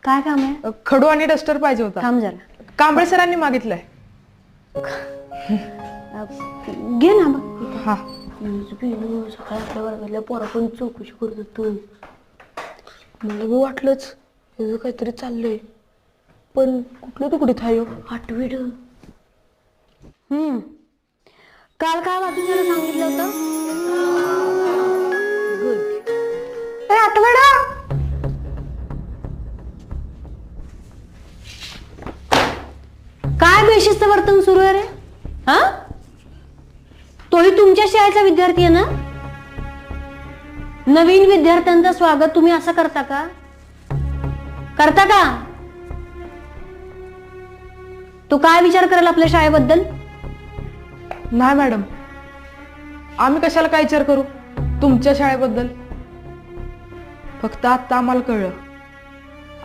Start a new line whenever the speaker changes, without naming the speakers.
काय काम आहे?
खडू आणि डस्टर पाहिजे होता.
थांब जरा.
कांबळे सरांनी मागितलंय.
घे ना बघ.
हा.
सकाळी आपल्या वर्गातल्या पोरा पण चौकशी करत होतो. मला बी वाटलंच हे काहीतरी चाललंय, पण कुठलं तुकडीत आहे? आठवीड. काल काय वाचून सांगितलं होतं? गुड. आठवडा काय बेशिस्त वर्तन सुरू आहे रे? हा, तोही तुमच्या शाळेचा विद्यार्थी आहे ना? नवीन विद्यार्थ्यांचं स्वागत तुम्ही असं करता का? करता का? तू काय विचार करेल आपल्या शाळेबद्दल?
नाही मॅडम, आम्ही कशाला काय विचार करू तुमच्या शाळेबद्दल. फक्त आता आम्हाला कळलं